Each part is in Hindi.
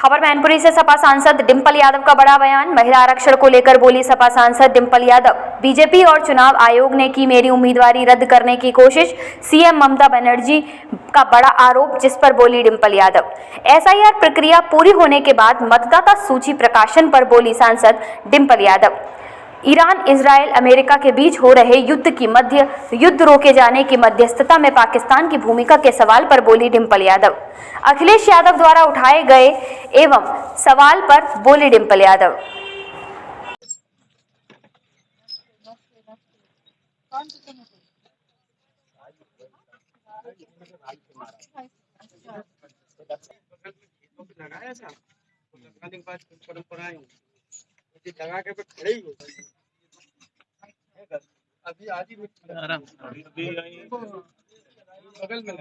खबर मैनपुरी से सपा सांसद डिंपल यादव का बड़ा बयान। महिला आरक्षण को लेकर बोली सपा सांसद डिंपल यादव, बीजेपी और चुनाव आयोग ने की मेरी उम्मीदवारी रद्द करने की कोशिश, सीएम ममता बनर्जी का बड़ा आरोप, जिस पर बोली डिंपल यादव। एसआईआर प्रक्रिया पूरी होने के बाद मतदाता सूची प्रकाशन पर बोली सांसद Dimple Yadav. Iran, Israel, America के बीच हो रहे युद्ध रोके जाने की मध्यस्थता में पाकिस्तान की भूमिका के सवाल पर बोली डिंपल यादव। अखिलेश यादव द्वारा उठाए गए एवं सवाल पर बोली डिंपल यादव। लगा के खड़े ही हो अभी आज ही बगल में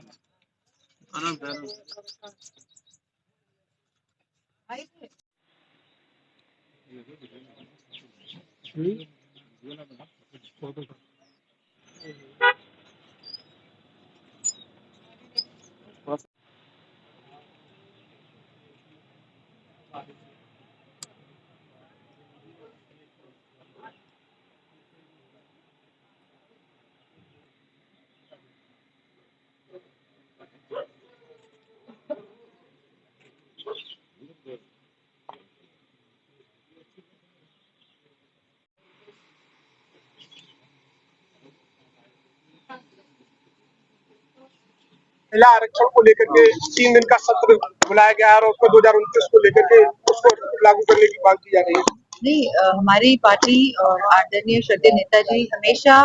महिला आरक्षण को लेकर के 3 दिन का सत्र बुलाया गया है और उसको 2029 को लेकर के उसको लागू करने की मांग की जा रही है। नहीं, हमारी पार्टी और आदरणीय श्रद्धेय नेताजी हमेशा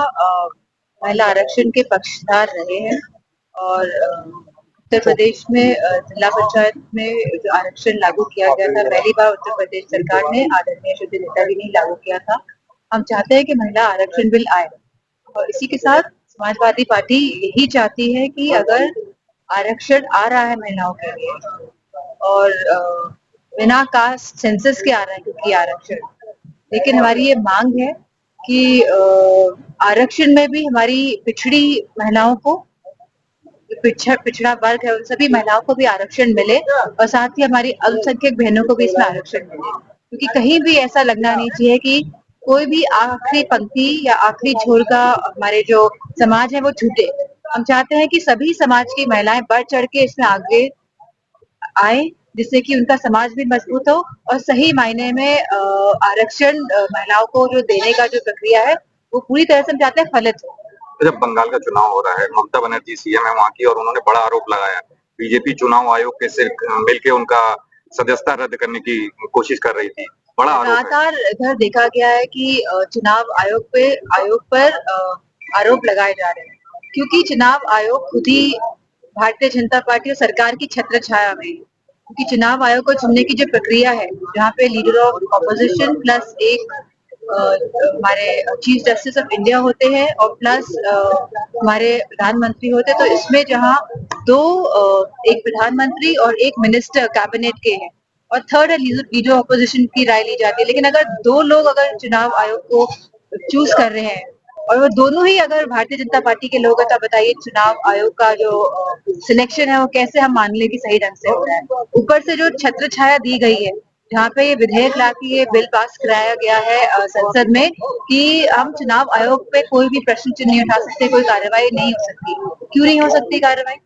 महिला आरक्षण के पक्षधर रहे हैं और उत्तर प्रदेश में जिला पंचायत में जो आरक्षण लागू किया गया था, पहली बार उत्तर प्रदेश सरकार ने आदरणीय श्रद्धेय नेताजी ने लागू किया था। हम चाहते हैं कि महिला आरक्षण बिल आए और इसी के साथ समाजवादी पार्टी यही चाहती है कि अगर आरक्षण आ रहा है महिलाओं के लिए और बिना कास्ट सेंसस के आ रहा है क्योंकि आरक्षण, लेकिन हमारी ये मांग है कि आरक्षण में भी हमारी पिछड़ी महिलाओं को, पिछड़ा वर्ग है, उन सभी महिलाओं को भी आरक्षण मिले और साथ ही हमारी अल्पसंख्यक बहनों को भी इसमें आरक्षण मिले, क्योंकि कहीं भी ऐसा लगना नहीं चाहिए कि कोई भी आखिरी पंक्ति या आखिरी छोर का हमारे जो समाज है वो छूटे। हम चाहते हैं कि सभी समाज की महिलाएं बढ़ चढ़ के इसमें आगे आए, जिससे कि उनका समाज भी मजबूत हो और सही मायने में आरक्षण महिलाओं को जो देने का जो प्रक्रिया है वो पूरी तरह से हम चाहते हैं फलित हो। जब बंगाल का चुनाव हो रहा है, ममता बनर्जी सीएम है वहाँ की और उन्होंने बड़ा आरोप लगाया, बीजेपी चुनाव आयोग के से मिलकर उनका सदस्यता रद्द करने की कोशिश कर रही थी। बड़ा लगातार इधर देखा गया है कि चुनाव आयोग पर आरोप लगाए जा रहे हैं, क्योंकि चुनाव आयोग खुद ही भारतीय जनता पार्टी और सरकार की छत्र छाया में, क्योंकि चुनाव आयोग को चुनने की जो प्रक्रिया है, जहाँ पे लीडर ऑफ ऑपोजिशन प्लस एक हमारे चीफ जस्टिस ऑफ इंडिया होते हैं और प्लस हमारे प्रधानमंत्री होते हैं, तो इसमें जहाँ एक प्रधानमंत्री और एक मिनिस्टर कैबिनेट के हैं और थर्ड है लीडर ऑपोजिशन की राय ली जाती है। लेकिन अगर 2 लोग अगर चुनाव आयोग को चूज कर रहे हैं और वो दोनों ही अगर भारतीय जनता पार्टी के लोग हैं, तो बताइए चुनाव आयोग का जो सिलेक्शन है वो कैसे हम मान ले कि सही ढंग से हो रहा है। ऊपर से जो छत्र छाया दी गई है, जहाँ पे ये विधेयक लाके ये बिल पास कराया गया है संसद में कि हम चुनाव आयोग पे कोई भी प्रश्न चिन्ह नहीं उठा सकते, कोई कार्रवाई नहीं हो सकती। क्यों नहीं हो सकती कार्रवाई?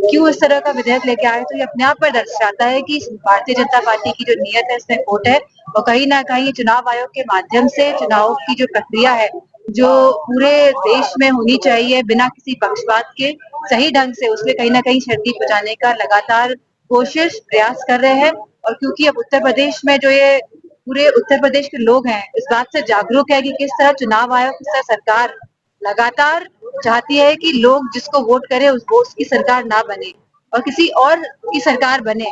क्यों इस तरह का विधेयक लेके आए? तो ये अपने आप पर दर्शाता है कि भारतीय जनता पार्टी की जो नियत है इसमें खोट है और कहीं ना कहीं चुनाव आयोग के माध्यम से चुनाव की जो प्रक्रिया है, जो पूरे देश में होनी चाहिए बिना किसी पक्षपात के, सही ढंग से, उसमें कहीं ना कहीं क्षति पहुंचाने का लगातार कोशिश प्रयास कर रहे हैं। और क्योंकि अब उत्तर प्रदेश में जो ये पूरे उत्तर प्रदेश के लोग हैं इस बात से जागरूक है कि किस तरह चुनाव आयोग, किस तरह सरकार लगातार चाहती है कि लोग जिसको वोट करें उसकी सरकार ना बने और किसी और की सरकार बने,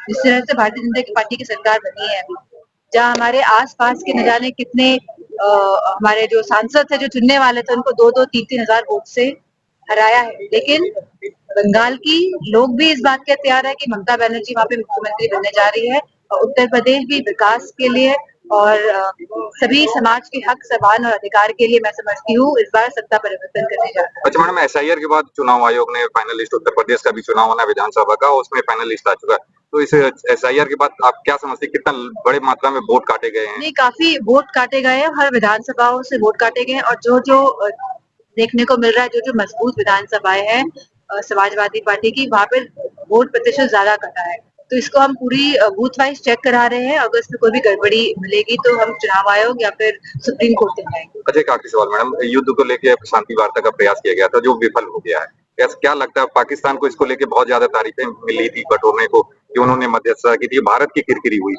जिस तरह से भारतीय जनता पार्टी की सरकार बनी है अभी, जहाँ हमारे आसपास के न जाने कितने हमारे जो सांसद थे जो चुनने वाले थे उनको 2-2, 3-3 हजार वोट से हराया है। लेकिन बंगाल की लोग भी इस बात के तैयार है कि ममता बनर्जी वहाँ पे मुख्यमंत्री बनने जा रही है और उत्तर प्रदेश भी विकास के लिए और सभी समाज के हक समान और अधिकार के लिए मैं समझती हूँ इस बार सत्ता परिवर्तन करने जा रहा है। अच्छा मैडम, एसआईआर के बाद चुनाव आयोग ने फाइनलिस्ट उत्तर प्रदेश का भी चुनाव होना विधानसभा का, उसमें फाइनलिस्ट आ चुका है, तो इस एसआईआर के बाद आप क्या समझते हैं कितना बड़े मात्रा में वोट काटे गए हैं? नहीं, काफी वोट काटे गए हैं, हर विधानसभाओं से वोट काटे गए हैं और जो देखने को मिल रहा है, जो मजबूत विधानसभाएं हैं समाजवादी पार्टी की, वहाँ पे वोट प्रतिशत ज्यादा कटा है। तो इसको हम पूरी बूथ वाइज चेक करा रहे हैं। अगर इसमें कोई भी गड़बड़ी मिलेगी तो हम चुनाव आयोग या फिर सुप्रीम कोर्ट में जाएंगे। अच्छा एक आखिरी सवाल मैडम, युद्ध को लेकर शांति वार्ता का प्रयास किया गया था जो विफल हो गया है, क्या लगता है पाकिस्तान को इसको लेकर बहुत ज्यादा तारीफें मिली थी बटोरने को कि उन्होंने मध्यस्थता की थी, भारत की किरकिरी हुई,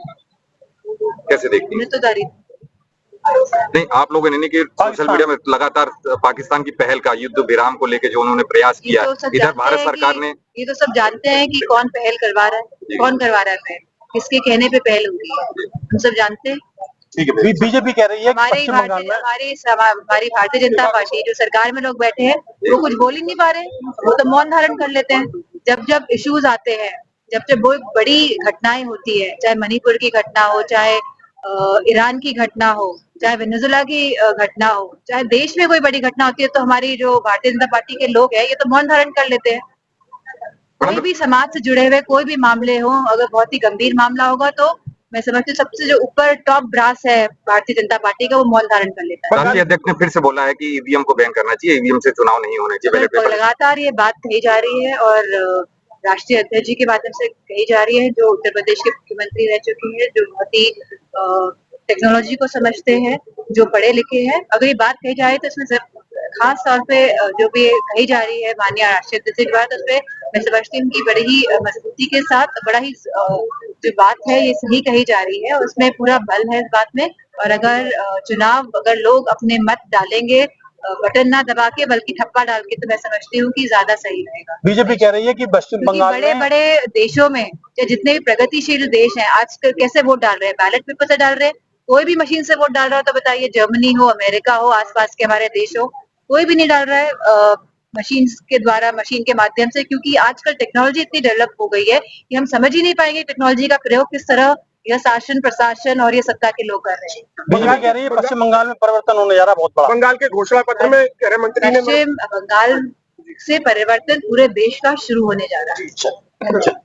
कैसे देखती हैं? तो तारीफ नहीं, आप लोगों ने नहीं कि सोशल मीडिया में लगातार पाकिस्तान की पहल का युद्ध विराम को लेकर जो उन्होंने प्रयास किया, इधर भारत सरकार ने, ये तो सब जानते हैं कि कौन पहल करवा रहा है, कौन करवा रहा है पहल, किसके कहने पे पहल हुई है, हम सब जानते हैं। ठीक है, बीजेपी कह रही है कि हमारी पश्चिम बंगाल में हमारी भारतीय जनता पार्टी जो सरकार में लोग बैठे हैं वो कुछ बोल ही नहीं पा रहे, वो तो मौन धारण कर लेते हैं। जब इश्यूज आते हैं, जब वो बड़ी घटनाएं होती है, चाहे मणिपुर की घटना हो, चाहे ईरान की घटना हो, चाहे वेनेजुला की घटना हो, चाहे देश में कोई बड़ी घटना होती है, तो हमारी जो भारतीय जनता पार्टी के लोग हैं ये तो मौन धारण कर लेते हैं। कोई भी समाज से जुड़े हुए कोई भी मामले हो, अगर बहुत ही गंभीर मामला होगा तो मैं समझती हूँ सबसे जो ऊपर टॉप ब्रास है भारतीय जनता पार्टी का, वो मौन धारण कर लेता है। राष्ट्रीय अध्यक्ष ने फिर से बोला है कि ईवीएम को बैन करना चाहिए, ईवीएम से चुनाव नहीं होने चाहिए। तो लगातार ये बात कही जा रही है और राष्ट्रीय अध्यक्ष जी के माध्यम से कही जा रही है, जो उत्तर प्रदेश के मुख्यमंत्री रह चुकी है, जो बहुत ही टेक्नोलॉजी को समझते हैं, जो पढ़े लिखे हैं। अगर ये बात कही जा रही है तो इसमें खास तौर पे जो भी कही जा रही है माननीय राष्ट्रीय अध्यक्ष की बात, उसपे मैं समझती हूँ कि बड़ी ही मजबूती के साथ, बड़ा ही जो बात है ये सही कही जा रही है, उसमें पूरा बल है इस बात में। और अगर लोग अपने मत डालेंगे बटन ना दबा के बल्कि ठप्पा डाल के, तो मैं समझती हूँ कि ज्यादा सही रहेगा। बीजेपी कह रही है कि पश्चिम बंगाल में बड़े-बड़े देशों में जितने भी प्रगतिशील देश हैं आजकल कैसे वोट डाल रहे हैं, बैलेट पेपर से डाल रहे हैं। कोई भी मशीन से वोट डाल रहा हो तो बताइए, जर्मनी हो, अमेरिका हो, आसपास के हमारे देश हो, कोई भी नहीं डाल रहा है मशीन के द्वारा, मशीन के माध्यम से, क्योंकि आजकल टेक्नोलॉजी इतनी डेवलप हो गई है कि हम समझ ही नहीं पाएंगे टेक्नोलॉजी का प्रयोग किस तरह यह शासन प्रशासन और ये सत्ता के लोग कर रहे हैं। बीजेपी कह रही है पश्चिम बंगाल में परिवर्तन होने जा रहा है बहुत बड़ा। बंगाल के घोषणा पत्र में गृह मंत्री ने पश्चिम बंगाल से परिवर्तन पूरे देश का शुरू होने जा रहा है।